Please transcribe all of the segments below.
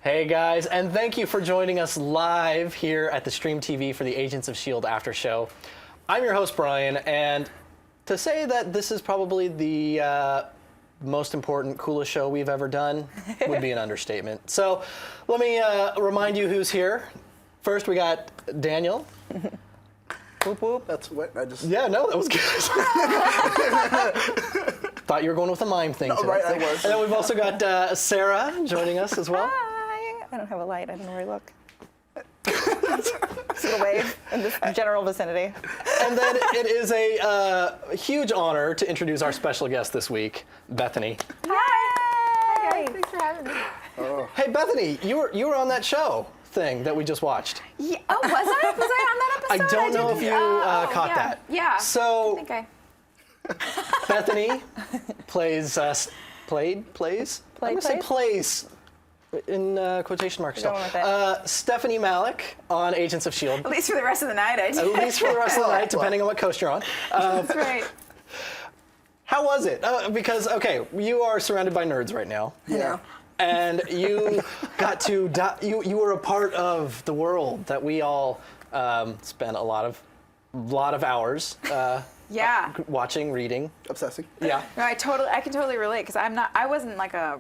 Hey guys, and thank you for joining us live here at the Stream TV for the Agents of S.H.I.E.L.D. After Show. I'm your host, Bryan, and to say that this is probably the most important, coolest show we've ever done would be an understatement. So let me remind you who's here. First, we got Daniel. Whoop, whoop. That's what I just... Yeah, no, that was good. Thought you were going with a mime thing today. Right, I was. And then we've also got Sarah joining us as well. Hi. I don't have a light. I don't know where to look. Just a wave in this general vicinity. And then it is a huge honor to introduce our special guest this week, Bethany. Hi. Hi guys, thanks for having me. Hey, Bethany, you were on that show thing that we just watched. Yeah. Oh, was I? Was I on that I episode? don't know if you caught yeah. that. Yeah. So I think Bethany plays plays in quotation marks. Going with it. Stephanie Malick on Agents of S.H.I.E.L.D. At least for the rest of the night, I did. At least for the rest of the night, depending on what coast you're on. That's right. How was it? Because, okay, you are surrounded by nerds right now. Yeah. And you got to, you were a part of the world that we all spent a lot of hours Yeah. watching, reading. Obsessing. Yeah. No, I can totally relate because I wasn't like a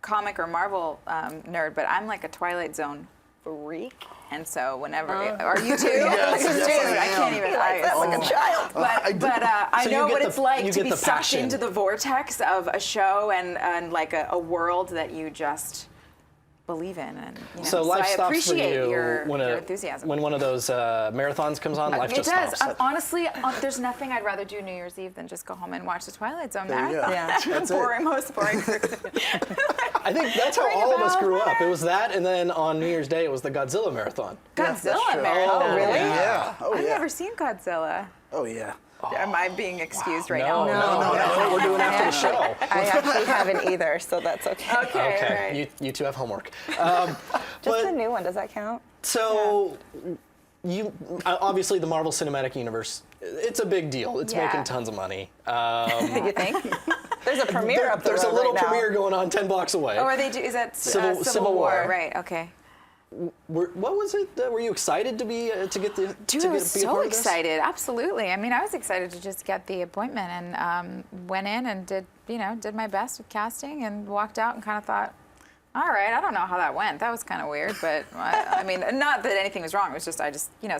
comic or Marvel nerd, but I'm like a Twilight Zone freak. And so whenever, are you too? Yes, Dude, yes, I can't even. Like that like a child. But I So you know get what the- it's like you to get be the sucked passion. into the vortex of a show and like a world that you just believe in. And So life I stops for appreciate you your when enthusiasm. when one of those marathons comes on. Life It just does. stops. Honestly, there's nothing I'd rather do New Year's Eve than just go home and watch the Twilight Zone There you marathon. go. Yeah. That's it. Most boring. I think that's how Ring all of us about grew up. that. It was that, and then on New Year's Day, it was the Godzilla Marathon. Godzilla true. marathon. Oh, really? Yeah. Oh, I've yeah. never seen Godzilla. Oh, yeah. Am I being excused right No, now? no, we're doing after the show. I actually haven't either, so that's okay. Okay. Okay, Right. you two have homework. Just but the new one, does that count? so, you obviously the Marvel Cinematic Universe. It's a big deal. It's Yeah. making tons of money. You think? There's a premiere up the There's a road little right now. premiere going on 10 blocks away. Or are they? Is that Civil War. Right. Okay. What was it? Were you excited to be to get the Dude, to I was be a so part of this? excited. Absolutely. I mean, I was excited to just get the appointment and went in and did my best with casting and walked out and kind of thought, all right, I don't know how that went. That was kind of weird, but I mean, not that anything was wrong. It was just,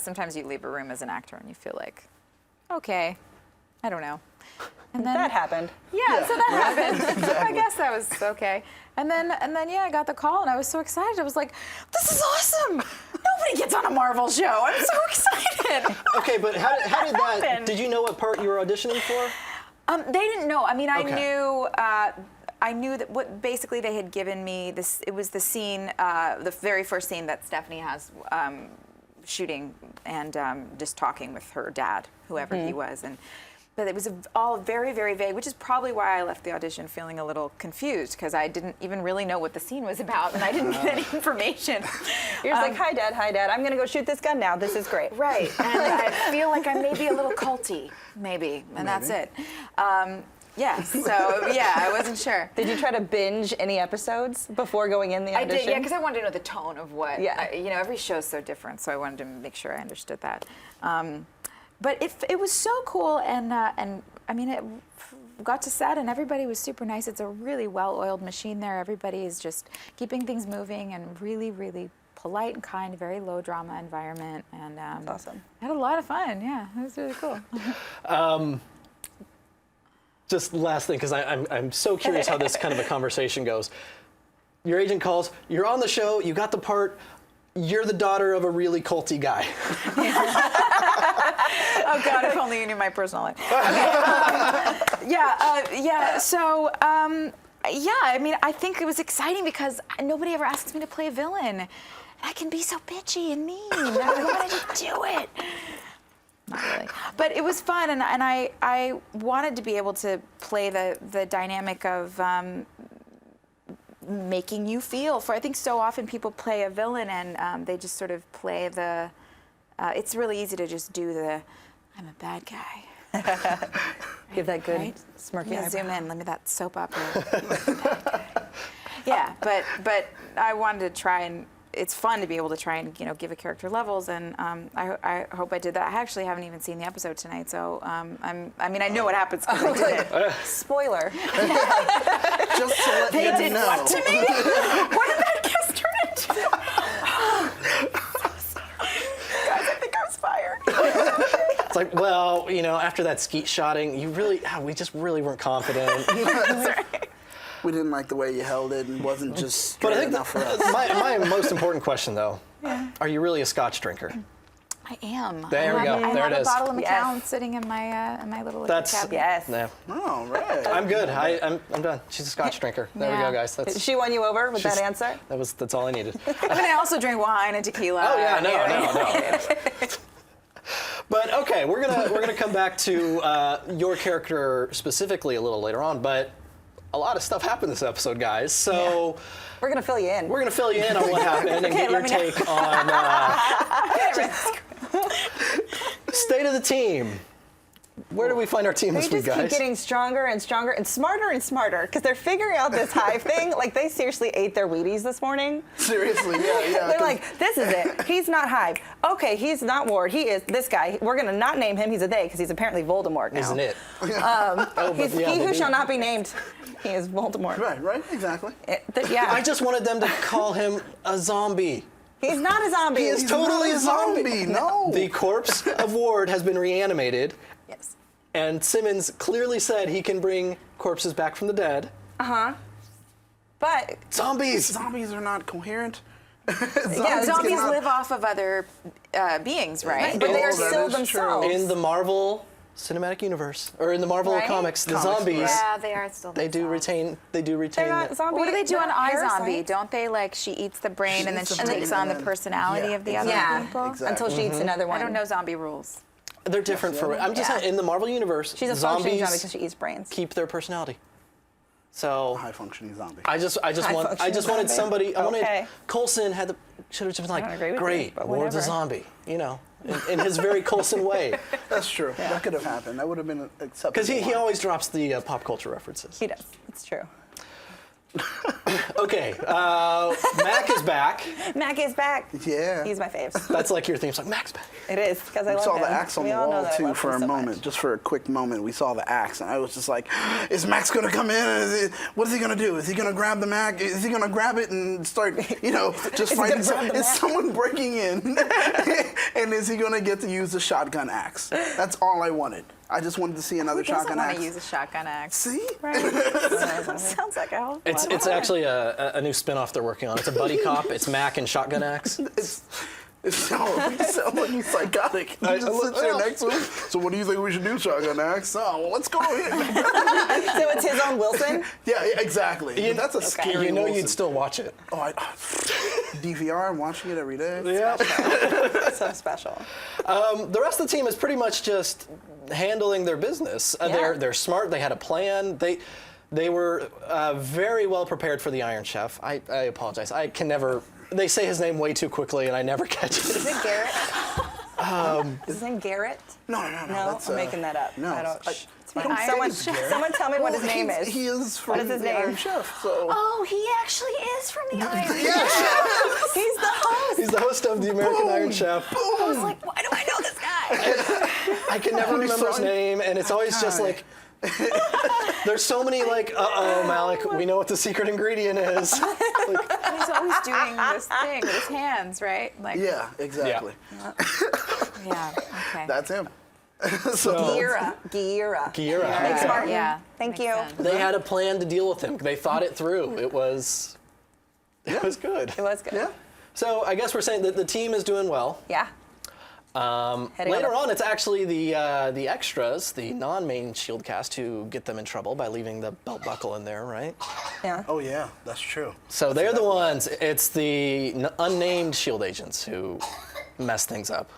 sometimes you leave a room as an actor and you feel like, okay, I don't know. And then That happened. Yeah, so that happened. I guess that was okay. And then yeah, I got the call and I was so excited. I was like, this is awesome. Nobody gets on a Marvel show. I'm so excited. Okay, but how did that? happened? Did you know what part you were auditioning for? They didn't know. I mean, Okay. I knew that what basically they had given me this. It was the scene, the very first scene that Stephanie has shooting and just talking with her dad, whoever he was, but it was all very, very vague, which is probably why I left the audition feeling a little confused because I didn't even really know what the scene was about and I didn't get any information. You're just like, hi, Dad. I'm going to go shoot this gun now. This is great. Right, and I feel like I may be a little culty, maybe, and that's it. Yes, so yeah, I wasn't sure. Did you try to binge any episodes before going in the I audition? did, yeah, because I wanted to know the tone of what. Yeah. Every show's so different, so I wanted to make sure I understood that. But it was so cool, and I mean, it got to set, and everybody was super nice. It's a really well-oiled machine there. Everybody is just keeping things moving and really, really polite and kind, very low drama environment, and That's awesome. I had a lot of fun. Yeah, it was really cool. Just last thing, because I'm so curious how this kind of a conversation goes. Your agent calls, you're on the show, you got the part, you're the daughter of a really culty guy. Oh God, if only you knew my personal life. Okay, so I mean, I think it was exciting because nobody ever asks me to play a villain. And I can be so bitchy and mean. And I wanted to do it. Not really. But it was fun, and I wanted to be able to play the dynamic of making you feel for. I think so often people play a villain and they just sort of play the. It's really easy to just do the, I'm a bad guy. Give that good Right? smirky Yeah, eyebrow. zoom in. Let me that soap opera. Yeah, but I wanted to try and. It's fun to be able to try and give a character levels, and I hope I did that. I actually haven't even seen the episode tonight, so I know what happens because I did it. Spoiler. Just to let They you did know. what to me? What did that guest turn into? Guys, I think I was fired. It's like, well, after that skeet shotting, we just really weren't confident. That's right. We didn't like the way you held it and wasn't just But I straight think enough for us. my most important question, though, are you really a Scotch drinker? I am. There we go. I There have it a is. bottle of Yes. Macallan sitting in my little liquor That's cabinet. Yes. no. Oh, right. I'm good. I'm done. She's a Scotch drinker. There we Yeah. go, guys. That's She won you over with that answer? that's all I needed. I also drink wine and tequila. Oh yeah, no. But okay, we're gonna come back to your character specifically a little later on, but a lot of stuff happened this episode, guys. So We're going to fill you in. we're gonna fill you in on what happened and get your let me know. take on state of the team. Where do we find our team They this week, just keep guys? getting stronger and stronger and smarter because they're figuring out this hive thing. Like, they seriously ate their Wheaties this morning. Seriously, yeah. They're 'cause like, this is it. He's not Hive. Okay, he's not Ward. He is this guy. We're going to not name him. He's a they because he's apparently Voldemort now. Isn't it? He's he who shall not be named. He is Voldemort. Right, exactly. Yeah. I just wanted them to call him a zombie. He's not a zombie. He is He's totally not a zombie. No. The corpse of Ward has been reanimated, Yes. and Simmons clearly said he can bring corpses back from the dead. But Zombies! Zombies are not coherent. Zombies cannot- live off of other beings, right? but they are Oh, that still is true. themselves. In the Marvel Cinematic Universe, or in the Marvel Right? comics, the Comics, zombies, Yeah, they are still. they do themselves. retain. They're not zombies. What do they do on they're iZombie? parasites. Don't they she eats the brain She and then eats she the brain takes and on the then- personality yeah, of the other Yeah, people? exactly. until she eats another one. I don't know zombie rules. They're different for. I'm just Yeah. saying, in the Marvel Universe, She's a functioning zombies zombie because she eats brains. keep their personality. So High functioning zombie. I just wanted functioning somebody. I zombie. wanted Okay. Coulson should have just been like, don't agree with you, great, but Ward's a whatever." zombie, in his very Coulson way, That's true. That could have happened. That would have been acceptable. because he always drops the pop culture references. He does. It's true. Okay, Mac is back. Mac is back. Yeah. He's my faves. That's like your theme song. Mac's back. It is because I We love saw him. the axe on We the all know wall that I too love for him a so moment, much. just for a quick moment. We saw the axe, and I was just like, "Is Max gonna come in? What is he gonna do? Is he gonna grab the Mac? Is he gonna grab it and start, just he fighting? gonna grab the Is Mac? someone breaking in? And is he gonna get to use the shotgun axe? That's all I wanted. I just wanted to see another Who doesn't shotgun want axe. to use a shotgun axe? See? Sounds like a whole It's actually a new spin-off they're working on. It's a buddy cop. It's Mac and Shotgun Axe. It sounds like he's psychotic. He just sits there next to him. So what do you think we should do, shotgun axe? Oh, well, let's go ahead. So it's his own Wilson. Yeah, exactly. But that's a scary You'd Wilson. still watch it. Oh, DVR, I'm watching it every day. Yeah. So special. The rest of the team is pretty much just handling their business. Yeah. They're smart. They had a plan. They were very well prepared for the Iron Chef. I apologize. I can never. They say his name way too quickly, and I never catch it. Is it Garrett? Is his name Garrett? No. No, That's, I'm making that up. no, I don't. it's- It's fine. don't Someone, think it's Garrett. someone tell me what his name is. He is from What is his the name? Iron Chef, so. Oh, he actually is from the Iron Yes! He's the host. He's the host of the American Iron Chef. I was like, why do I know this guy? I can never remember his name, and it's always just guy. like. There's so many Malick, we know what the secret ingredient is. He's always doing this thing with his hands, right? Like, Yeah, exactly. yeah, okay. That's him. So, Gira. Gira. Thanks, Martin. Yeah, Thank makes you. sense. They had a plan to deal with him. They thought it through. It was good. It was good. yeah. So I guess we're saying that the team is doing well. Yeah. Later on, it's actually the extras, the non-main S.H.I.E.L.D. cast, who get them in trouble by leaving the belt buckle in there, right? Yeah. Oh, yeah, that's true. So they're the ones. It's the unnamed S.H.I.E.L.D. agents who mess things up.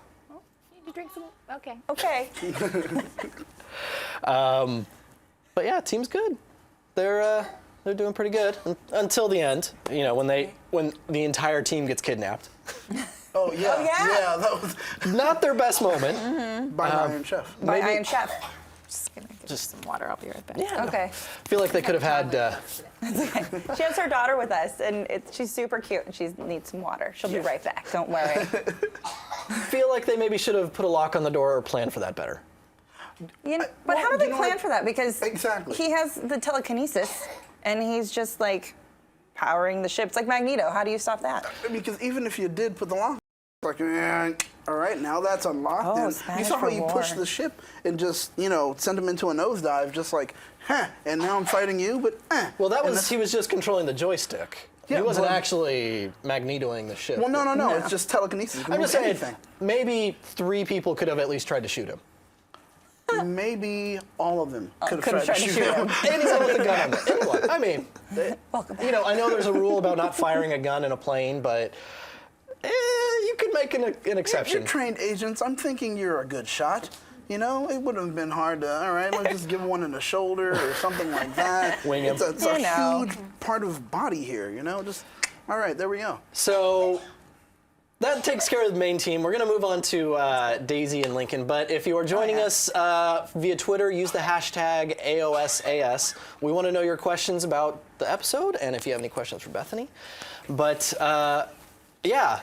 You drink some, okay. Okay. But yeah, team's good. They're doing pretty good until the end. When the entire team gets kidnapped. Oh, yeah. Oh, yeah. Yeah, that was Not their best moment. by Iron Chef. By Maybe- Iron Chef. Just gonna get some water. I'll be right back. Yeah. Okay. I feel like they could have had She has her daughter with us, and she's super cute, and she needs some water. She'll be right back. Don't worry. I feel like they maybe should have put a lock on the door or planned for that better. But how do they plan for that? Because he has the telekinesis, and he's just like powering the ship. It's like Magneto. How do you stop that? Because even if you did put the lock, like, all right, now that's unlocked. Oh, And Spanish you saw how for you war. pushed the ship and just, send him into a nosedive, just like, and now I'm fighting you, but Well, And he was just controlling the joystick. Yeah, he wasn't well- actually magnetoing the ship. Well, no. It's just telekinesis. You can I'm just move saying, anything. maybe 3 people could have at least tried to shoot him. Maybe all of them could Could've have tried to shoot him. Anyone with a gun on them. Anyone. I mean, Welcome back. I know there's a rule about not firing a gun in a plane, but you could make an exception. You're trained agents. I'm thinking you're a good shot. It wouldn't have been hard to, all right, let's just give one in the shoulder or something like that. Wing him. It's a huge part of body here, just, all right, there we go. So that takes care of the main team. We're going to move on to Daisy and Lincoln. But if you are joining us via Twitter, use the hashtag AOSAS. We want to know your questions about the episode and if you have any questions for Bethany. But yeah,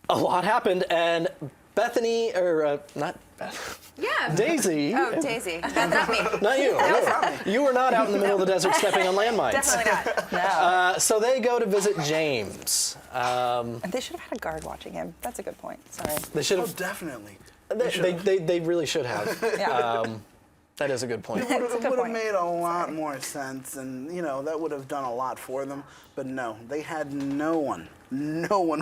a lot happened. And Bethany, or not Bethany. Yeah. Daisy. Oh, Daisy. Not me. Not you. No. You were not out in the middle of the desert stepping on landmines. Definitely not. No. So they go to visit James. And they should have had a guard watching him. That's a good point. Sorry. They should Oh, have. definitely. They really should have. Yeah. That is a good point. It That's a would good have point. made a lot more sense, and that would have done a lot for them. But no, they had no one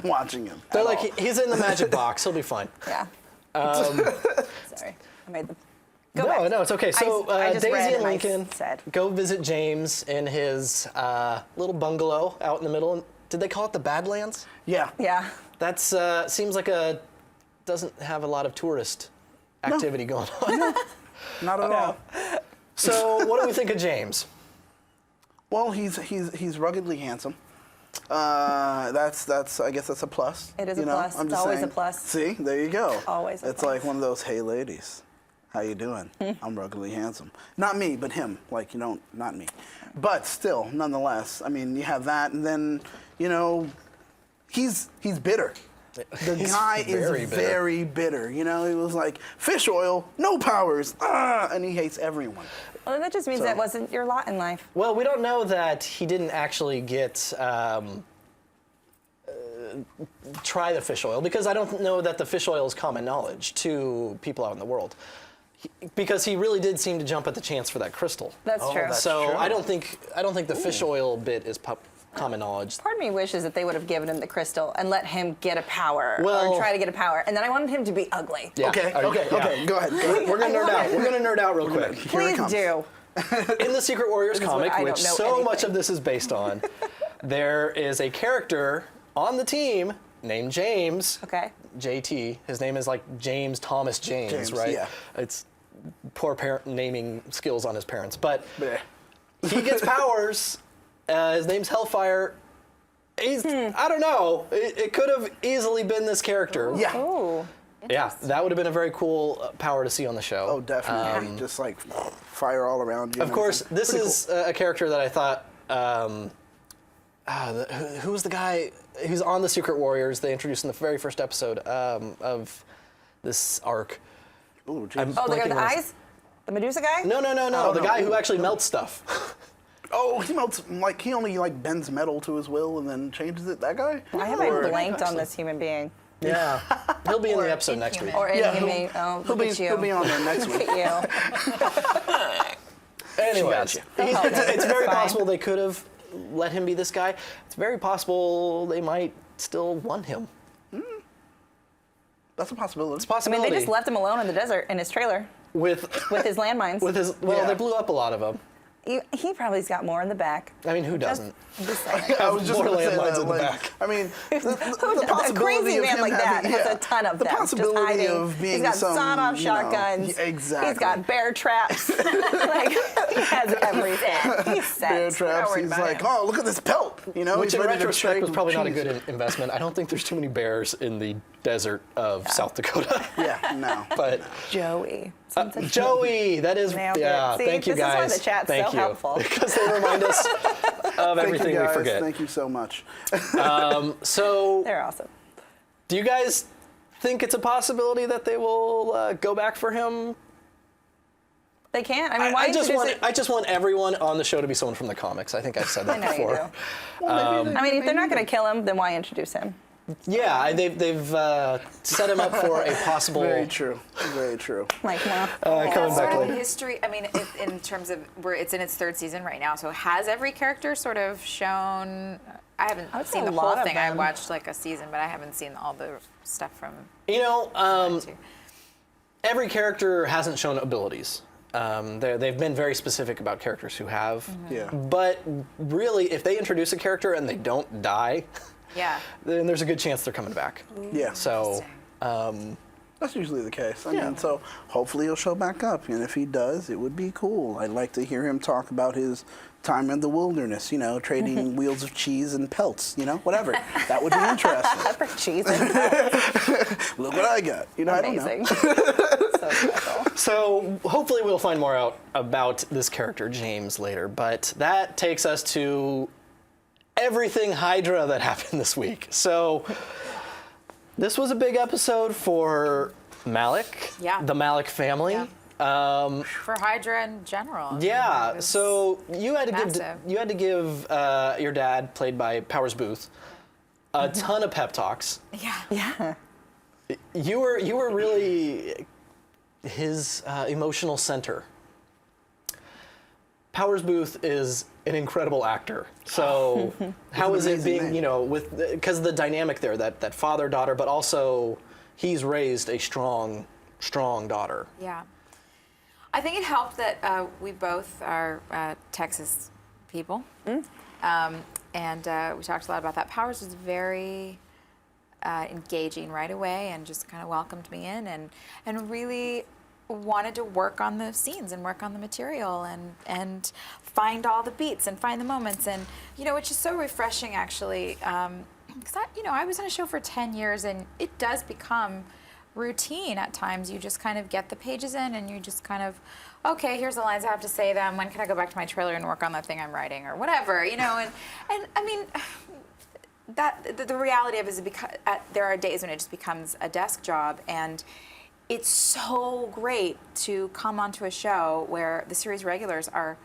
watching him. They're at like, all. he's in the magic box. He'll be fine. Yeah. Sorry. I made them. Go No, back. no, it's okay. So I just read Daisy and and I Lincoln said. go visit James in his little bungalow out in the middle. Did they call it the Badlands? Yeah. Yeah. That's seems like doesn't have a lot of tourist activity going on. Not at all. So what do we think of James? Well, he's ruggedly handsome. That's I guess that's a plus. It is a plus. I'm It's just always a saying. plus. See, there you go. Always a It's plus. like one of those, hey ladies, how you doing? I'm ruggedly handsome. Not me, but him. Like not me. But still, nonetheless, I mean, you have that, and then he's bitter. The guy very is bitter. very bitter. He was like, fish oil, no powers, and he hates everyone. Well, that just means So- that wasn't your lot in life. Well, we don't know that he didn't actually get try the fish oil, because I don't know that the fish oil is common knowledge to people out in the world. Because he really did seem to jump at the chance for that crystal. That's true. that's So true. I don't think the fish oil bit is common knowledge. Part of me wishes that they would have given him the crystal and let him get a power, Well- or try to get a power, and then I wanted him to be ugly. Yeah. Okay, Are you- okay, yeah. okay. Go ahead. We're gonna nerd out. We're gonna nerd out real quick. Here it Please comes. do. In the Secret Warriors This is what comic, I don't which know so anything. much of this is based on, there is a character on the team named James. Okay. JT. His name is like James Thomas James, James, right? yeah. It's poor parent naming skills on his parents, but Bleh. he gets powers. His name's Hellfire. He's, I don't know. It could have easily been this character. Yeah. Ooh. Yeah, that would have been a very cool power to see on the show. Oh, definitely. Just like fire all around you. Of and course, everything. this Pretty is a character that I thought, who was the guy who's on the Secret Warriors they introduced in the very first episode of this arc? cool. Ooh, I'm James. Oh, the guy blanking with the on his- eyes? The Medusa guy? No, the no. guy who actually melts stuff. Oh, he melts, like, he only, like, bends metal to his will and then changes it? That guy? I have Or- blanked on this human being. Yeah, he'll be in Or the episode next week. Inhuman. Or Yeah, inhumane. Oh, he'll look be, at you. he'll be on there next Look week. at you. Anyways, Don't help me. it's very Fine. possible they could have let him be this guy. It's very possible they might still want him. That's a possibility. It's a I possibility. mean, they just left him alone in the desert in his trailer with with his landmines. his. Well, Yeah. they blew up a lot of them. He probably's got more in the back. I mean, who doesn't? I'm just saying. I was just more going to say landmines that, in the like, back. I mean, A possibility crazy of man him like that having, has yeah, a ton of the them. Just possibility hiding. of being He's got some, sawed-off shotguns. yeah, exactly. He's got bear traps. Like, he has everything. He's set. bear We're not traps. worried He's about like, him. oh, look at this pelt. You know, Which he's in ready to retrospect trade was probably not a cheese. good investment. I don't think there's too many bears in the desert of South Dakota. Yeah, no. But Joey. Joey, that is, Nailed it. yeah, See, thank you guys. This is why the chat's thank so you. helpful. Because they remind us of everything Thank you, guys. we forget. Thank you so much. So, They're awesome. do you guys think it's a possibility that they will go back for him? They can't. I mean, why I just want everyone on the show to be someone from the comics. I think I've said that I know before. you do. I mean, if they're not going to kill him, then why introduce him? Yeah, they've set him up for a possible. Very true. Very true. Like, well, Coming back Sort of later. history. I mean, in terms of where it's in its third season right now. So has every character sort of shown? I haven't would say seen a the whole lot of thing. I them. watched like a season, but I haven't seen all the stuff from. You know, one and two. every character hasn't shown abilities. They've been very specific about characters who have. Yeah. But really, if they introduce a character and they don't die, Yeah. then there's a good chance they're coming back. Yeah. So, That's usually the case. I Yeah. mean, so hopefully he'll show back up, and if he does, it would be cool. I'd like to hear him talk about his time in the wilderness, trading wheels of cheese and pelts, whatever. That would be interesting. pepper cheese. Look what I got. I don't know. Amazing. So special. so hopefully we'll find more out about this character, James, later. But that takes us to everything Hydra that happened this week. So this was a big episode for Malick, Yeah. the Malick family. Yeah. For Hydra in general. Yeah, It was so you had massive. to give your dad, played by Powers Booth, a ton of pep talks. Yeah. Yeah. You were really his emotional center. Powers Booth is an incredible actor. So how is it amazing being, name. because the dynamic there, that father-daughter, but also he's raised a strong daughter. Yeah. I think it helped that we both are Texas people. And we talked a lot about that. Powers was very engaging right away and just kind of welcomed me in and really wanted to work on the scenes and work on the material and find all the beats and find the moments and which is so refreshing actually because I was on a show for 10 years and it does become routine at times. You just kind of get the pages in and you just kind of, okay, here's the lines I have to say them. When can I go back to my trailer and work on that thing I'm writing or whatever, and I mean, that the reality of it is there are days when it just becomes a desk job, and it's so great to come onto a show where the series regulars are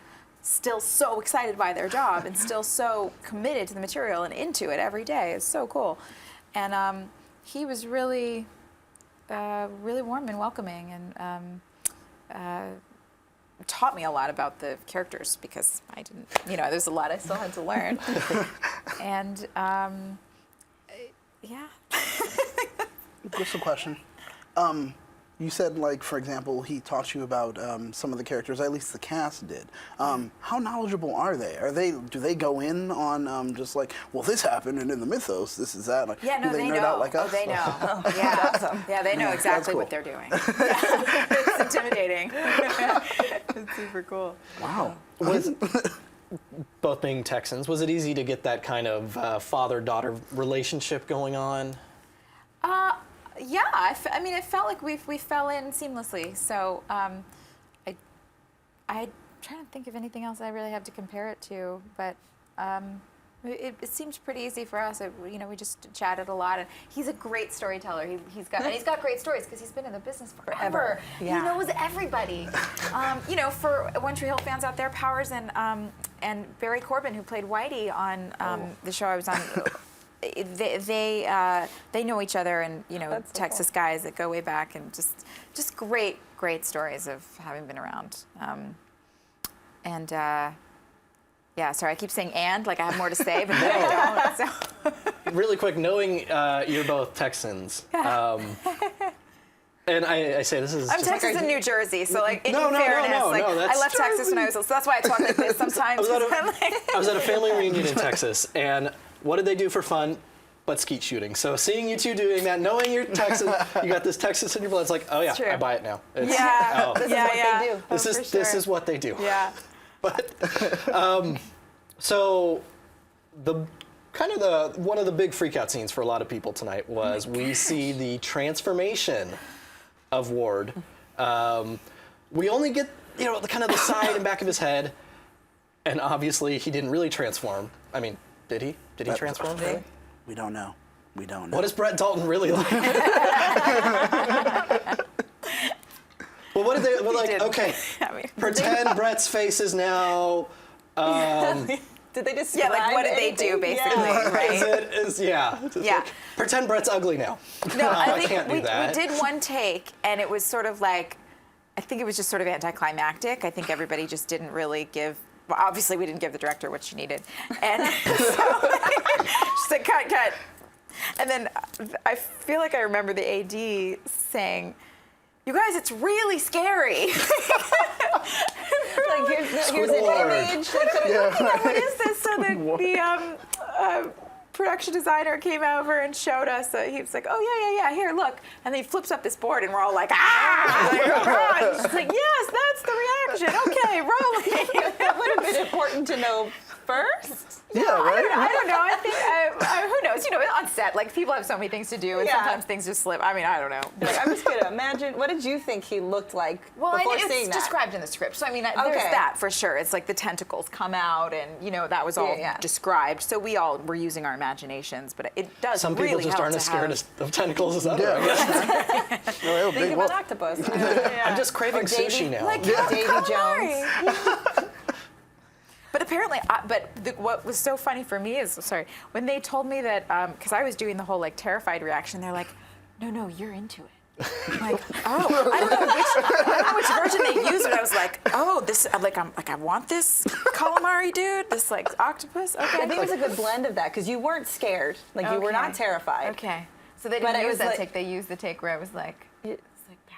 still so excited by their job and still so committed to the material and into it every day. It's so cool. And he was really warm and welcoming and taught me a lot about the characters because I didn't, there's a lot I still had to learn. And yeah. Just a question. You said, like, for example, he taught you about some of the characters, at least the cast did. How knowledgeable are they? Do they go in on just like, well, this happened, and in the mythos, this is that? Like, Yeah, no, do they know. nerd out like us? Oh, they know. Yeah, awesome. Yeah, they know Yeah, exactly that's what they're doing. Yeah. It's intimidating. It's super cool. Wow. Was both being Texans, was it easy to get that kind of father-daughter relationship going on? Yeah, I mean, it felt like we fell in seamlessly. So I'm trying to think of anything else I really have to compare it to, but it seemed pretty easy for us. We just chatted a lot, and he's a great storyteller. He's got great stories because he's been in the business forever. Yeah. He knows everybody. For One Tree Hill fans out there, Powers and Barry Corbin, who played Whitey on the show I was on. They know each other, and That's so Texas cool. guys that go way back, and just great stories of having been around. Yeah, sorry, I keep saying like I have more to say, but then I don't. So. Really quick, knowing you're both Texans, and I say this is I'm just Texas and New Jersey, so like in No, fairness, that's I left Texas when I was so that's why I talk like this sometimes. I was at a family reunion in Texas, and what did they do for fun? But skeet shooting. So seeing you two doing that, knowing you're Texan, you got this Texas in your blood. It's like, oh yeah, True. I buy it now. It's, Yeah, oh, This is what they do. this is what they do. Yeah. But so one of the big freakout scenes for a lot of people tonight was we see the transformation of Ward. we only get, the kind of the side and back of his head. And obviously, he didn't really transform. I mean, did he? Did he transform? Really? We don't know. We don't know. What is Brett Dalton really like? Well, what did they, okay, pretend Brett's face is now, did they describe what did they do, basically, yeah. right? Pretend Brett's ugly now. No, I think can't do that. we did one take, and it was sort of like, I think it was just sort of anticlimactic. I think everybody just didn't really give, well, obviously we didn't give the director what she needed. And so she said, cut. And then I feel like I remember the AD saying, "You guys, it's really scary." Like, here's an image. What is this? So the production designer came over and showed us. He was like, "Oh yeah, here, look." And then he flips up this board, and we're all like, "Ah!" And she's like, "Yes, that's the reaction. Okay, rolling." That would have been important to know first. Yeah, right? I don't know. I think, who knows? On set, like, people have so many things to do, and sometimes things just slip. I mean, I don't know. Like, I'm just going to imagine, what did you think he looked like before seeing that? It's described in the script. So, I mean, there's that for sure. It's like the tentacles come out, and, that was all described. So we all were using our imaginations, but it does Some really people just aren't as scared of tentacles as others, I guess. No, Think of an octopus. I'm just craving sushi now. Like, Davy Jones. But apparently, what was so funny for me is, when they told me that, because I was doing the whole, like, terrified reaction, they're like, no, you're into it. I'm like, oh, I don't know which version they used, but I was like, oh, this, I want this calamari dude, this, like, octopus, okay. I think it was a good blend of that, because you weren't scared. Like, you were not terrified. Okay. So they didn't use that take, they used the take where I was like,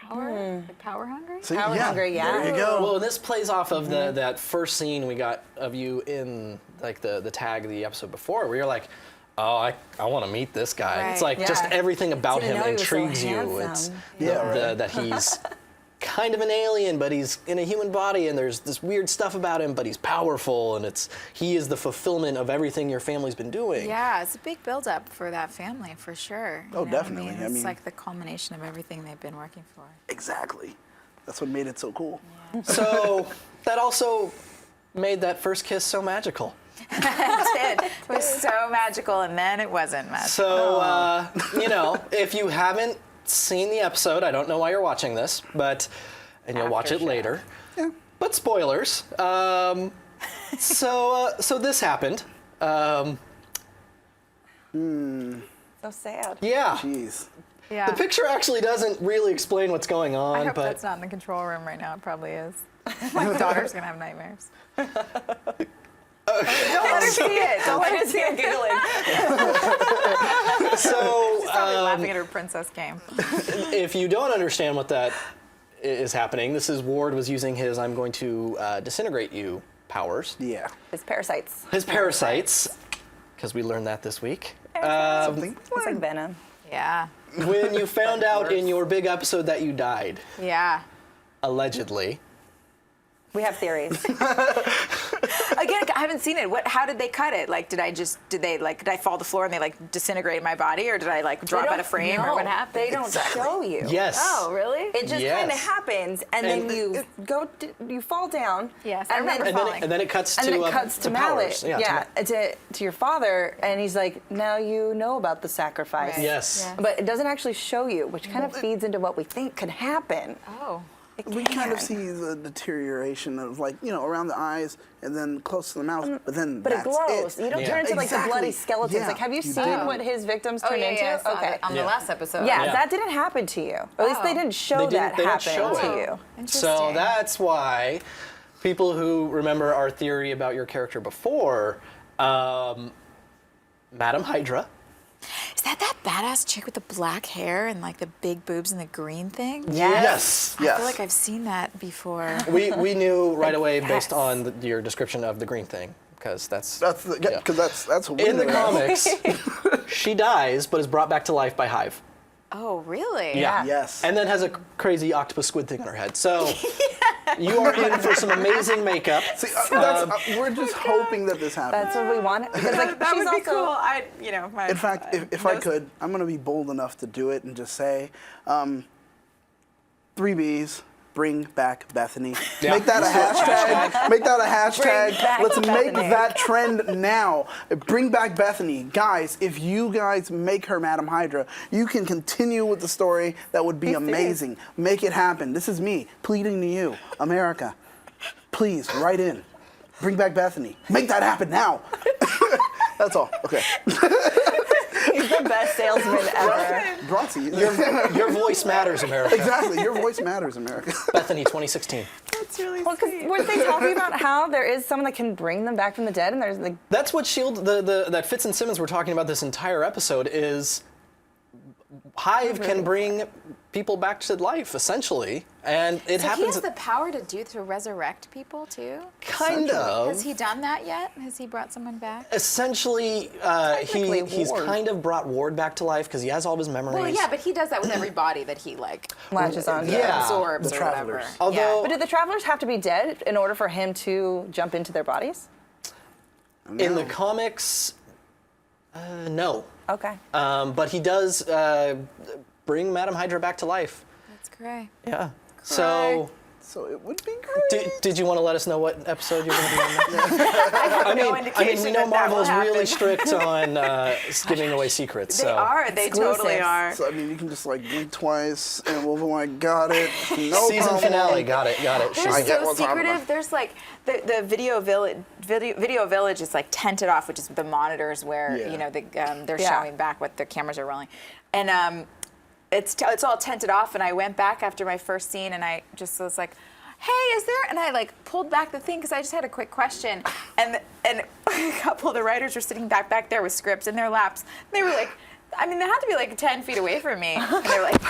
power hungry? See, Power hungry, yeah. There you go. Well, this plays off of that first scene we got of you in, like, the tag of the episode before, where you're like, oh, I want to meet this guy. Right. It's like just everything about him Didn't know he was so intrigues you. handsome. It's that he's kind of an alien, but he's in a human body, and there's this weird stuff about him, but he's powerful, and he is the fulfillment of everything your family's been doing. Yeah, it's a big build-up for that family, for sure. Oh, definitely. I mean, it's like the culmination of everything they've been working for. Exactly. That's what made it so cool. Yeah. So that also made that first kiss so magical. It did. It was so magical, and then it wasn't magical. So, if you haven't seen the episode, I don't know why you're watching this, and you'll watch it later. Yeah. But spoilers. So this happened. So sad. Yeah. Jeez. Yeah. The picture actually doesn't really explain what's going on, I hope but that's not in the control room right now. It probably is. My daughter's gonna have nightmares. Don't let her see it. Don't let her see it giggling. so She's probably laughing at her princess game. if you don't understand what that is happening, this is Ward was using his "I'm going to disintegrate you" powers. Yeah. His parasites. His parasites, because we learned that this week. Something. It's like venom. Yeah. When you found out in your big episode that you died, Yeah. allegedly. We have theories. Again, I haven't seen it. How did they cut it? Like, did I fall to the floor and they like disintegrate my body, or did I like drop out of frame, or what happened? They don't show you. Yes. Oh, really? It just Yes. kind of happens, and then you fall down. Yes, I remember then, falling. And then it cuts and to then it cuts to powers. Malick. Yeah. To your father, and he's like, now you know about the sacrifice. Right. Yes. Yeah. But it doesn't actually show you, which kind of feeds into what we think could happen. Oh. We kind of see the deterioration of, like, around the eyes and then close to the mouth, but then But that's it glows. You don't Yeah. turn into like the Exactly. bloody skeletons. Yeah, Like, have you you seen did. what his victims Oh, turn yeah, into? yeah, I saw Okay. that on the last episode. Yeah, Yeah. that didn't happen to you. Or at least they didn't show They that didn't show happening it. to you. So Interesting. that's why people who remember our theory about your character before, Madam Hydra. Is that badass chick with the black hair and like the big boobs and the green thing? Yes. I feel like I've seen that before. We knew right away Yes. based on your description of the green thing, because that's that's what we in the know. comics. She dies, but is brought back to life by Hive. Oh, really? Yeah. Yes. And then has a crazy octopus squid thing on her head. So you are in for some amazing makeup. See, we're just hoping that this happens. That's what we want. Because like That she's would be also, cool. In fact, if I could, I'm going to be bold enough to do it and just say, 3 Bs, bring back Bethany. Yeah. Make that a hashtag. Make that a hashtag. Bring back Let's make Bethany. that trend now. Bring back Bethany. Guys, if you guys make her Madam Hydra, you can continue with the story. That would be amazing. Make it happen. This is me pleading to you, America. Please, write in. Bring back Bethany. Make that happen now. That's all. Okay. He's the best salesman ever. Brought to you. Your voice matters, America. Exactly. Your voice matters, America. Bethany, 2016. That's really Well, because weren't they talking about how there is someone that can bring them back from the dead, and there's like That's what S.H.I.E.L.D. That Fitz and Simmons were talking about this entire episode is Hive can bring people back to life, essentially, and it So happens. he has the power to resurrect people too? Kind of. Has he done that yet? Has he brought someone back? Essentially, he's Ward. kind of brought Ward back to life because he has all of his memories. Well, yeah, but he does that with every body that he like latches on. Yeah. absorbs The or whatever. Travelers. Although- But do the travelers have to be dead in order for him to jump into their bodies? In the comics, no. Okay. But he does bring Madam Hydra back to life. That's great. Yeah. So, So it would be great. did you want to let us know what episode you're going to be on? I mean, we indication know that that will Marvel's really happen. strict on giving away secrets. They so. are. They totally Exclusives. are. So, I mean, you can just like blink twice, and we'll be like, got it. No Season problem. finale. Got it. They're I get so what's on secretive. them. There's like the video village is like tented off, which is the monitors where Yeah. they're Yeah. showing back what the cameras are rolling, and it's all tented off. And I went back after my first scene, and I just was like, hey, is there? And I like pulled back the thing because I just had a quick question, and a couple of the writers were sitting back there with scripts in their laps. They were like. I mean, they had to be like 10 feet away from me. And they were like,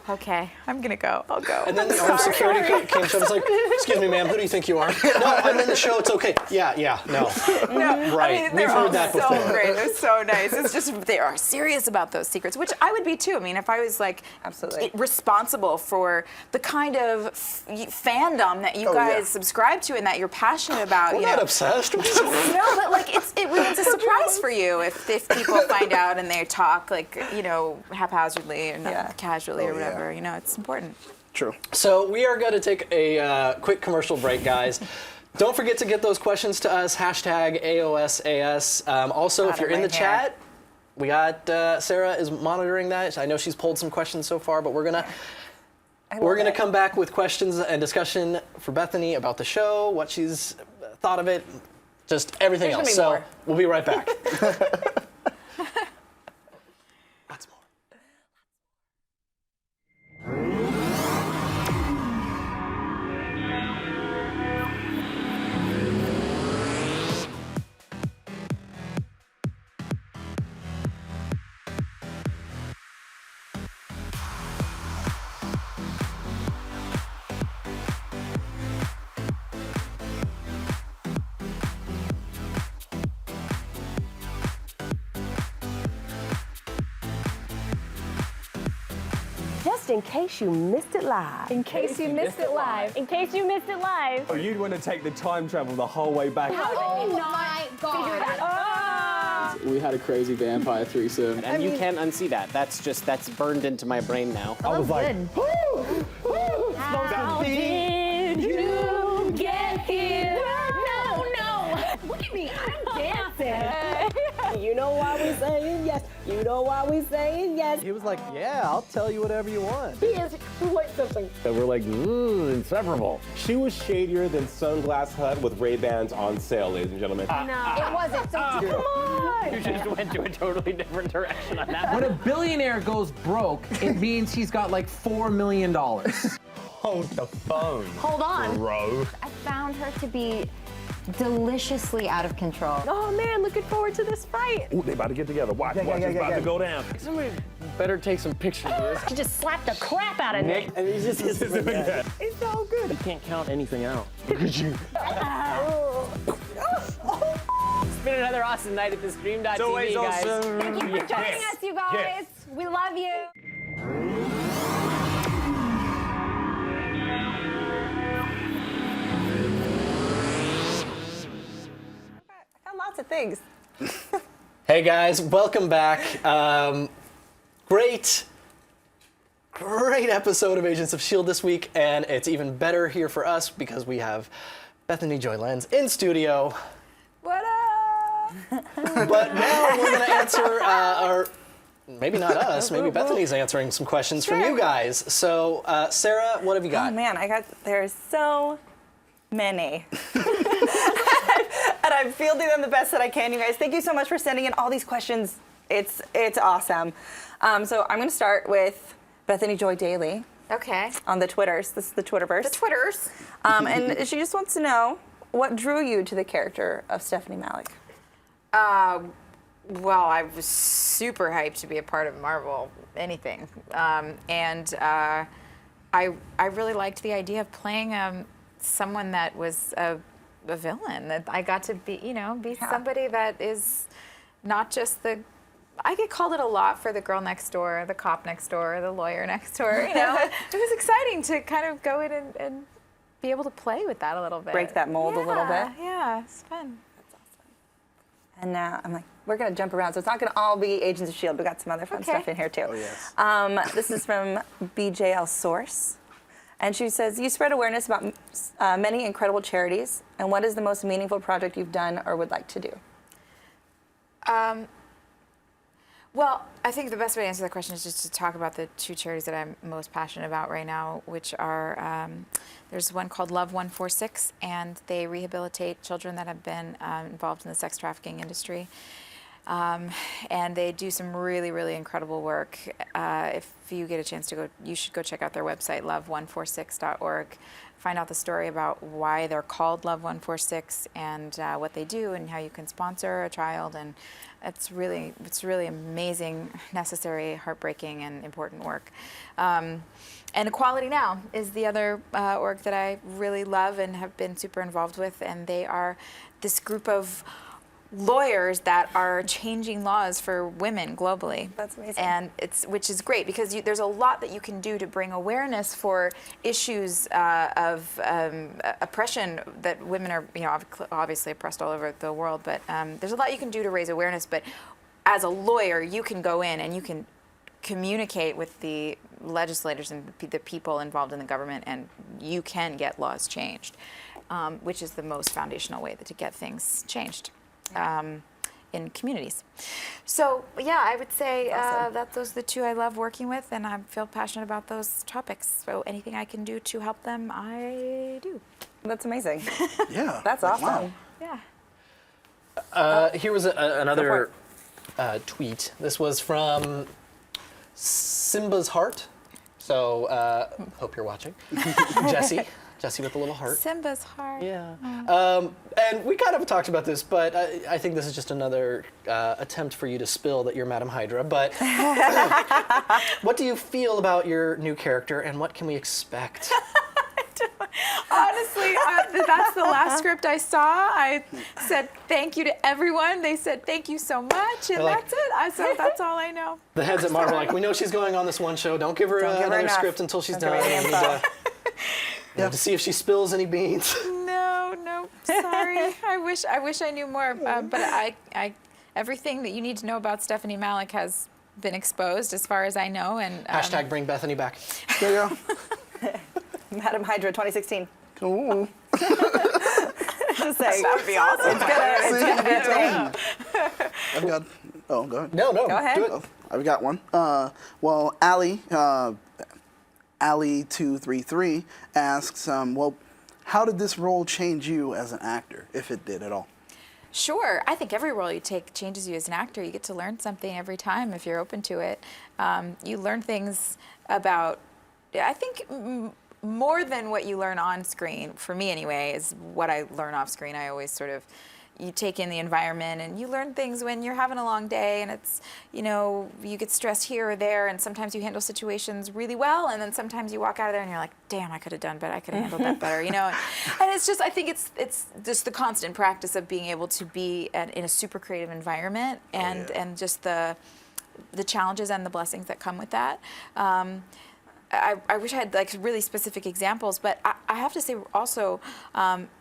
okay, I'm gonna go. I'll go. And then the armed security came to him. It's like, excuse me, ma'am, who do you think you are? No, I'm in the show. It's okay. Yeah, no. No, Right. I mean, We've they're heard all that so before. great. They're so nice. It's just they are serious about those secrets, which I would be too. I mean, if I was like Absolutely. responsible for the kind of fandom that you guys subscribe to and that you're passionate about, We're you not know. obsessed. No, but like it ruins a surprise for you if people find out and they talk like haphazardly or not casually or whatever. You know, it's important. True. So we are going to take a quick commercial break, guys. Don't forget to get those questions to us, hashtag AOSAS. Also, if you're in the chat, we got Sarah is monitoring that. I know she's pulled some questions so far, but we're gonna come back with questions and discussion for Bethany about the show, what she's thought of it, just everything There's else. gonna be So more. we'll be right back. Lots more. Just in case you missed it live. In case you missed it live. In case you missed it live. Oh, you'd want to take the time travel the whole way back. Oh my God. We had a crazy vampire threesome, and you can't unsee that. That's burned into my brain now. I was like, How did you get here? No. Look at me. I'm dancing. You know why we saying yes. You know why we saying yes. He was like, yeah, I'll tell you whatever you want. He is like something. so we're like, inseparable. She was shadier than Sunglass Hut with Ray-Bans on sale, ladies and gentlemen. No, it wasn't. So come on. You just went to a totally different direction on that. When a billionaire goes broke, it means he's got like $4 million. Hold the phone, Hold on. bro. I found her to be deliciously out of control. Oh man, looking forward to this fight. Ooh, they about to get together. Watch, it's about to go down. Somebody better take some pictures of this. She just slapped the crap out of me. And he's just It's so good. You can't count anything out. Look at you. It's been another awesome night at the stream.tv, always guys. awesome. Thank you for joining us, you guys. Yes. We love you. I got lots of things. Hey guys, welcome back. Great great episode of Agents of S.H.I.E.L.D. this week, and it's even better here for us because we have Bethany Joy Lenz in studio. What up? But now we're going to answer our... Maybe not us. Maybe Bethany's answering some questions from you guys. So, Sarah, what have you got? Oh man, there's so many. And I'm fielding them the best that I can, you guys. Thank you so much for sending in all these questions. It's awesome. So I'm going to start with Bethany Joy Daily. Okay. On the Twitters. This is the Twitterverse. The Twitters. And she just wants to know, what drew you to the character of Stephanie Malick? Well, I was super hyped to be a part of Marvel, anything. And I really liked the idea of playing someone that was a villain, that I got to be, somebody that is not just I get called it a lot for the girl next door, the cop next door, the lawyer next door, It was exciting to kind of go in and be able to play with that a little bit. Break that mold a little bit. Yeah, it's fun. That's awesome. And now I'm like, we're going to jump around, so it's not going to all be Agents of S.H.I.E.L.D. We've got some other fun stuff in here, too. Oh, yes. This is from BJL Source. And she says, you spread awareness about many incredible charities. And what is the most meaningful project you've done or would like to do? Well, I think the best way to answer that question is just to talk about the two charities that I'm most passionate about right now, which are, there's one called Love 146, and they rehabilitate children that have been involved in the sex trafficking industry. And they do some really, really incredible work. If you get a chance to go, you should go check out their website, love146.org. Find out the story about why they're called Love 146 and what they do and how you can sponsor a child. And it's really amazing, necessary, heartbreaking, and important work. And Equality Now is the other org that I really love and have been super involved with. And they are this group of lawyers that are changing laws for women globally. That's amazing. And which is great because there's a lot that you can do to bring awareness for issues of oppression that women are, obviously oppressed all over the world. But there's a lot you can do to raise awareness. But as a lawyer, you can go in and you can communicate with the legislators and the people involved in the government, and you can get laws changed, which is the most foundational way to get things changed. In communities. So yeah, I would say that those are the two I love working with, and I feel passionate about those topics. So anything I can do to help them, I do. That's amazing. Yeah. That's awesome. Wow. Yeah. Here was another tweet. This was from Simba's Heart. So hope you're watching. Jesse with a little heart. Simba's heart. Yeah. And we kind of talked about this, but I think this is just another attempt for you to spill that you're Madam Hydra. But what do you feel about your new character, and what can we expect? Honestly, that's the last script I saw. I said thank you to everyone. They said thank you so much, and that's it. So that's all I know. The heads at Marvel are like, we know she's going on this one show. Don't give her another script until she's done. To see if she spills any beans. No, sorry. I wish I knew more. But I everything that you need to know about Stephanie Malick has been exposed, as far as I know. And hashtag bring Bethany back. There you go. Madam Hydra 2016. Ooh. Just saying. That would be awesome. It's gonna be a thing. I've got. Oh, go ahead. No. Go ahead. Do it. Oh, I've got one. Well, Allie233 asks, how did this role change you as an actor, if it did at all? Sure. I think every role you take changes you as an actor. You get to learn something every time if you're open to it. You learn things about, I think, more than what you learn on screen, for me anyway, is what I learn off screen. I always sort of, you take in the environment and you learn things when you're having a long day and it's, you get stressed here or there, and sometimes you handle situations really well, and then sometimes you walk out of there and you're like, damn, I could have done better, I could have handled that better, And it's just, I think it's just the constant practice of being able to be in a super creative environment and just the challenges and the blessings that come with that. I wish I had like really specific examples, but I have to say also,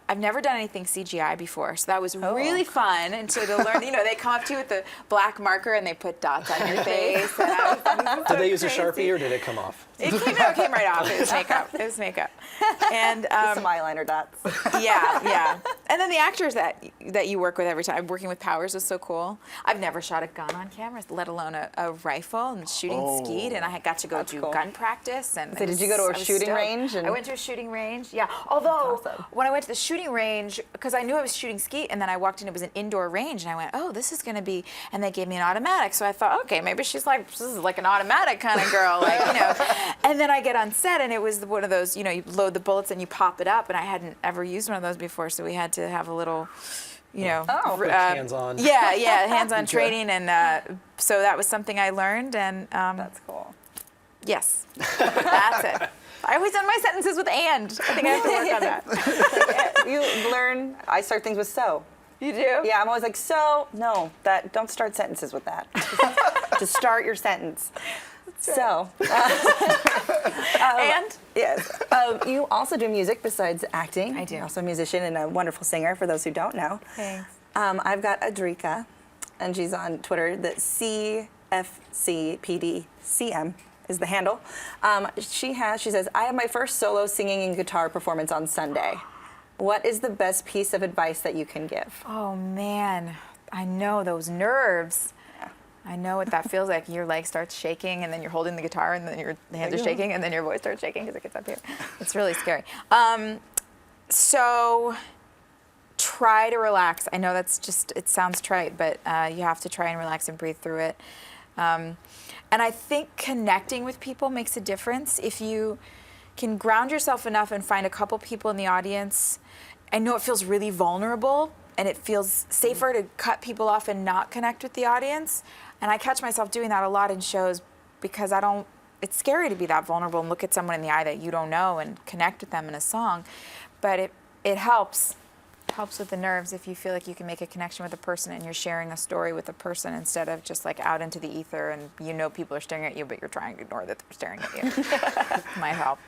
I've never done anything CGI before, so that was really fun. And so to learn, they come up to you with the black marker and they put dots on your face. And Did they use a Sharpie or did it come off? It came right off. It was makeup. And Some eyeliner dots. yeah. And then the actors that you work with every time. Working with Powers was so cool. I've never shot a gun on camera, let alone a rifle, and shooting skeet. And I got to go do gun practice. And So did you go to a shooting range? I went to a shooting range. Yeah. Although when I went to the shooting range, because I knew I was shooting skeet, and then I walked in, it was an indoor range, and I went, oh, this is going to be. And they gave me an automatic, so I thought, okay, maybe she's like, this is like an automatic kind of girl, And then I get on set, and it was one of those, you load the bullets and you pop it up, and I hadn't ever used one of those before, so we had to have a little, Quick hands-on. Yeah, hands-on training, and so that was something I learned, and That's cool. yes, that's it. I always end my sentences with "and." I think I have to work on that. You learn. I start things with "so." You do? Yeah, I'm always like, "So." No, don't start sentences with that. Just start your sentence. So. And? Yes. You also do music besides acting. I do. You're also a musician and a wonderful singer, for those who don't know. Thanks. I've got Adrika, and she's on Twitter. The CFCPDCM is the handle. She says, I have my first solo singing and guitar performance on Sunday. What is the best piece of advice that you can give? Oh, man. I know those nerves. I know what that feels like. Your leg starts shaking, and then you're holding the guitar, and then your hands are shaking, and then your voice starts shaking because it gets up here. It's really scary. So try to relax. I know that's just, it sounds trite, but you have to try and relax and breathe through it. And I think connecting with people makes a difference. If you can ground yourself enough and find a couple people in the audience, I know it feels really vulnerable, and it feels safer to cut people off and not connect with the audience. And I catch myself doing that a lot in shows because it's scary to be that vulnerable and look at someone in the eye that you don't know and connect with them in a song. But it helps. It helps with the nerves if you feel like you can make a connection with a person and you're sharing a story with a person instead of just like out into the ether and people are staring at you, but you're trying to ignore that they're staring at you. Might help.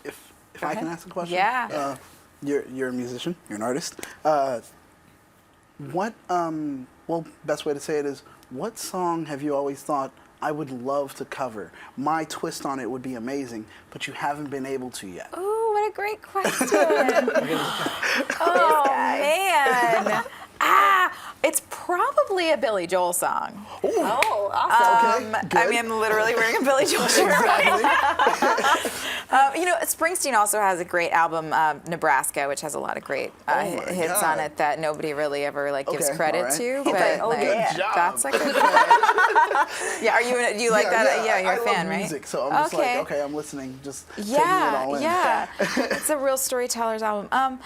If I can ask a question? Yeah. You're a musician. You're an artist. Best way to say it is, what song have you always thought, I would love to cover? My twist on it would be amazing, but you haven't been able to yet. Ooh, what a great question. Oh, man. It's probably a Billy Joel song. Oh, awesome. I'm literally wearing a Billy Joel shirt right now. Springsteen also has a great album, Nebraska, which has a lot of great hits on it that nobody really ever gives credit to. But good job. That's like a good. Yeah, do you like that? Yeah, you're a fan, right? Music, so I'm just I'm listening, just taking it all in. Yeah. It's a real storyteller's album.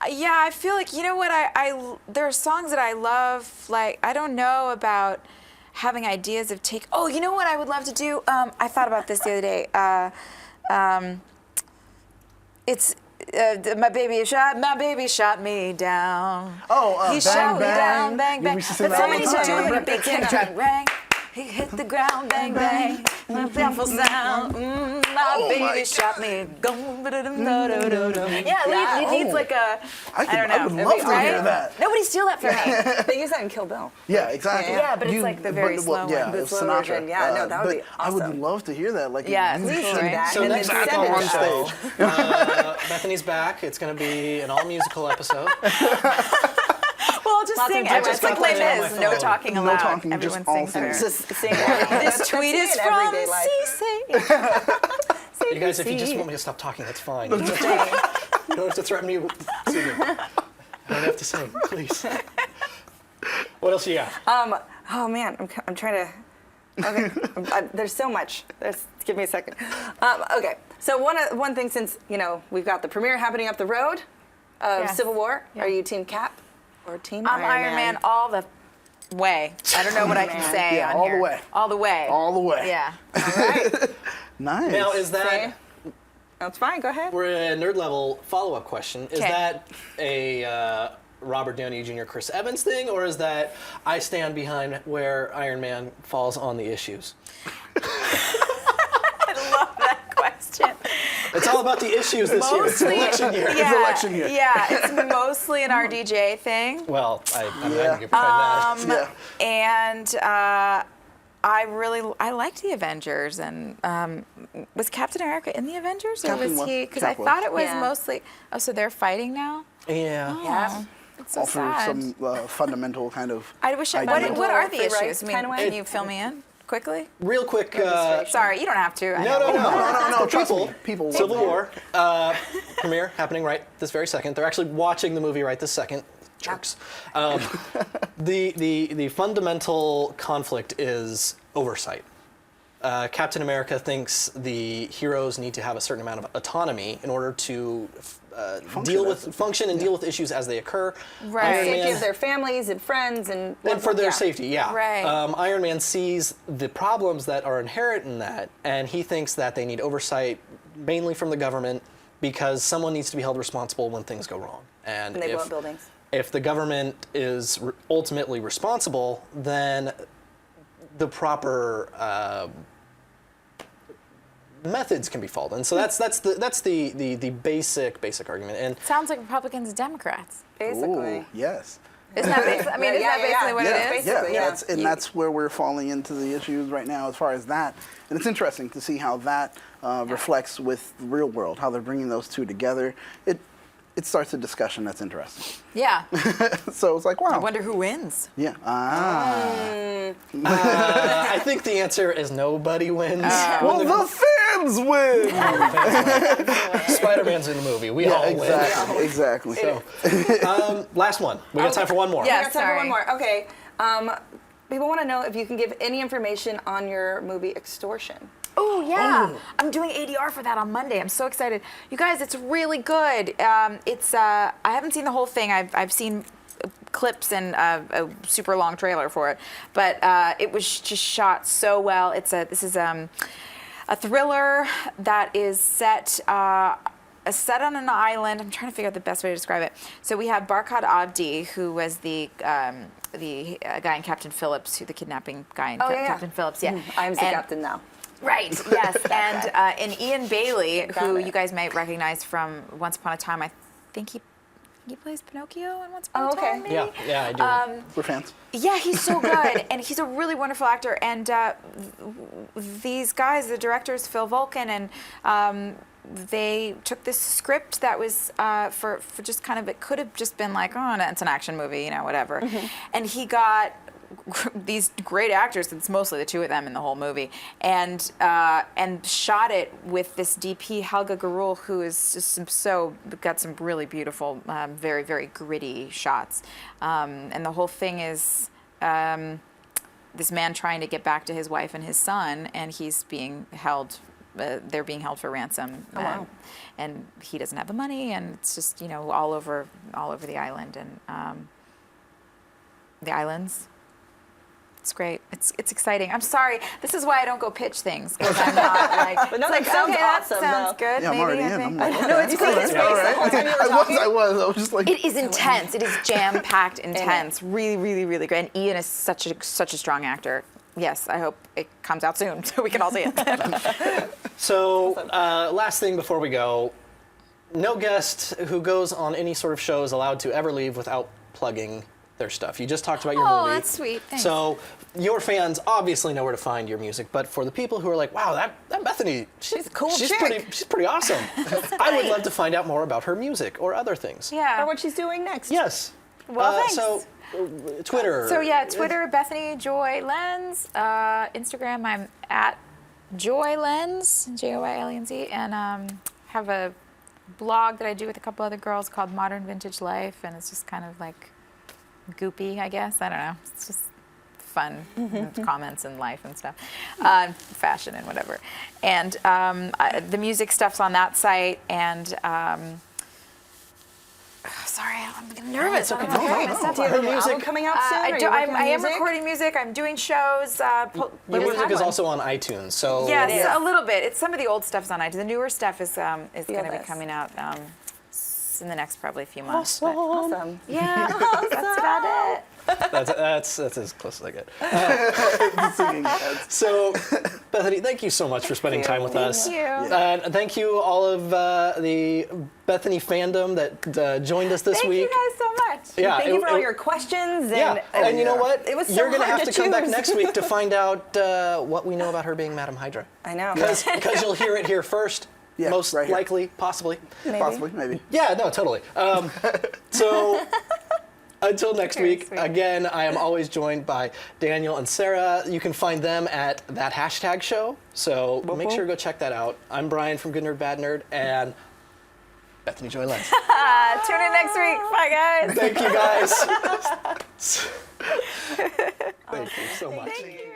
Yeah, I feel like, there are songs that I love, I don't know about having ideas of oh, you know what I would love to do? I thought about this the other day. It's my baby shot me down. Oh, he Bang shot me Bang. down, bang, bang. You used to sing But that all somebody the should time. do it, a big kick drum rang. He hit the ground, bang, bang, a powerful sound. My baby shot me. Yeah, it needs a, I don't know. I would love to hear that. Nobody steal that from me. They use that in Kill Bill. Yeah, exactly. Yeah, but it's the very slow one. Yeah, The it's slow Sinatra. version. Yeah, no, that would be I awesome. would love to hear that. Yeah, music please do thing. that. So And next then week send on it the to show, us. Bethany's back. It's going to be an all-musical episode. Well, just Lots sing. of I just different like playing on Liz. my No phone. talking No aloud. talking, Everyone just all sings singing. through. Just sing This tweet is in from everyday life. CC. You guys, if you just want me to stop talking, that's fine. You don't have to threaten me with singing. I don't have to sing, please. What else you got? Oh man, I'm trying to. Okay, there's so much. Give me a second. Okay, so one thing, since we've got the premiere happening up the road of Yes. Civil War. Yeah. Are you Team Cap or Team I'm Iron Man all the way. I don't know what I can say Yeah, on all here. the way. All the way. All the way. Yeah. All right. Nice. Now, is that... Say. That's fine. Go ahead. We're a nerd level follow-up question. Is Okay. that a Robert Downey Jr. Chris Evans thing, or is that I stand behind where Iron Man falls on the issues? I love that question. It's all about the issues this year. It's election year. Yeah, election year. Yeah, it's mostly an RDJ thing. Well, I'm not going to find that. And I liked the Avengers, and was Captain America in the Avengers, or Captain was was. he? Because I Cap was. thought it was Yeah. mostly. Oh, so they're fighting now. Yeah. Yeah. It's so All for sad. some fundamental kind of. I wish. idea. What are the Free rights issues? I mean, kind of way? can you fill me in quickly? Real quick. Sorry, you don't have to. I No, know. No, trust People, me. People. Civil War premiere happening right this very second. They're actually watching the movie right this second. Jerks. The fundamental conflict is oversight. Captain America thinks the heroes need to have a certain amount of autonomy in order to function and deal with issues as they occur. Right. Iron Safety Man- of their families and friends and for their yeah. safety, yeah. Right. Iron Man sees the problems that are inherent in that, and he thinks that they need oversight mainly from the government because someone needs to be held responsible when things go wrong. And And they blow up buildings. if the government is ultimately responsible, then the proper methods can be followed. And so that's the basic argument. And Sounds like Republicans and Democrats. Basically. Ooh, yes. Isn't that basically, I mean, isn't that basically what yeah, it is? Basically, yeah, yeah. that's where we're falling into the issues right now as far as that. And it's interesting to see how that reflects with the real world, how they're bringing those two together. It starts a discussion that's interesting. Yeah. So it's like, wow. I wonder who wins. Yeah. I think the answer is nobody wins. Well, the fans win! Spider-Man's in the movie. We all win. Exactly. So, last one. We got time for one more. Yeah. We got time for sorry. one more. Okay. People want to know if you can give any information on your movie Extortion. Oh yeah, I'm doing ADR for that on Monday. I'm so excited, you guys. It's really good. I haven't seen the whole thing. I've seen clips and a super long trailer for it, but it was just shot so well. This is a thriller that is set on an island. I'm trying to figure out the best way to describe it. So we have Barkhad Abdi, who was the guy in Captain Phillips, the kidnapping guy in Captain Phillips. Yeah, I'm the captain now. Right, yes. And Ian Bailey, who you guys might recognize from Once Upon a Time. I think he plays Pinocchio in Once Upon a Time, maybe? Yeah, I do. We're fans. Yeah, he's so good, and he's a really wonderful actor. And these guys, the directors, Phil Vulcan, and they took this script that was for just kind of, it could have just been like, oh, no, it's an action movie, whatever. And he got these great actors, it's mostly the two of them in the whole movie, and shot it with this DP, Helga Garul, who is just got some really beautiful, very, very gritty shots. And the whole thing is this man trying to get back to his wife and his son, and he's being held, they're being held for ransom. Oh, wow. And he doesn't have the money, and it's just, all over the island, and the islands. It's great. It's exciting. I'm sorry. This is why I don't go pitch things, because I'm not like. But no, it's that sounds okay, awesome, that sounds though. good. Yeah, I'm maybe already I in. think. I'm like, No, it's great. It's great. all right. The whole time you were talking. I was just like. It is intense. It is jam-packed intense. Really, really, really great. And Ian is such a strong actor. Yes, I hope it comes out soon so we can all see it. So, last thing before we go, no guest who goes on any sort of show is allowed to ever leave without plugging their stuff. You just talked about your movie. Oh, that's sweet. Thanks. So, your fans obviously know where to find your music, but for the people who are like, wow, that Bethany, she's a cool she's chick." pretty awesome. I would love to find out more about her music or other things. Yeah. Or what she's doing next. Yes. Well, thanks. So, Twitter. So yeah, Twitter, Bethany Joy Lenz. Instagram, I'm at Joy Lenz, Joylenz, and have a blog that I do with a couple other girls called Modern Vintage Life, and it's just kind of like goopy, I guess. I don't know. It's just fun comments and life and stuff, fashion and whatever. And the music stuff's on that site, and sorry, I'm getting nervous. Okay. I don't know Okay. my stuff Do you have on. a new album coming out soon? Are you working on I am music? recording music. I'm doing shows. Your music is also on iTunes, so Yes, a little bit. It's some of the old stuff's on iTunes. The newer stuff is going to be this. coming out next probably few months. Awesome. Yeah, that's about it. That's as close as I get. Singing heads. So, Bethany, thank you so much for spending time with us. Thank you. And thank you all of the Bethany fandom that joined us this Thank week. you guys so much. Yeah, Thank you for all your questions. Yeah, and you know what? It was so You're gonna hard have to to come back choose. next week to find out what we know about her being Madam Hydra. I know. Because you'll hear it here first. Yeah, most right here. likely, possibly. Possibly, maybe. Yeah, no, totally. So until next Very week, sweet. again, I am always joined by Daniel and Sarah. You can find them at that hashtag show. So make sure to go check that out. I'm Brian from Good Nerd Bad Nerd, and Bethany Joy Lenz. Tune in next week. Bye, guys. Thank you guys. Thank you so much. Thank you.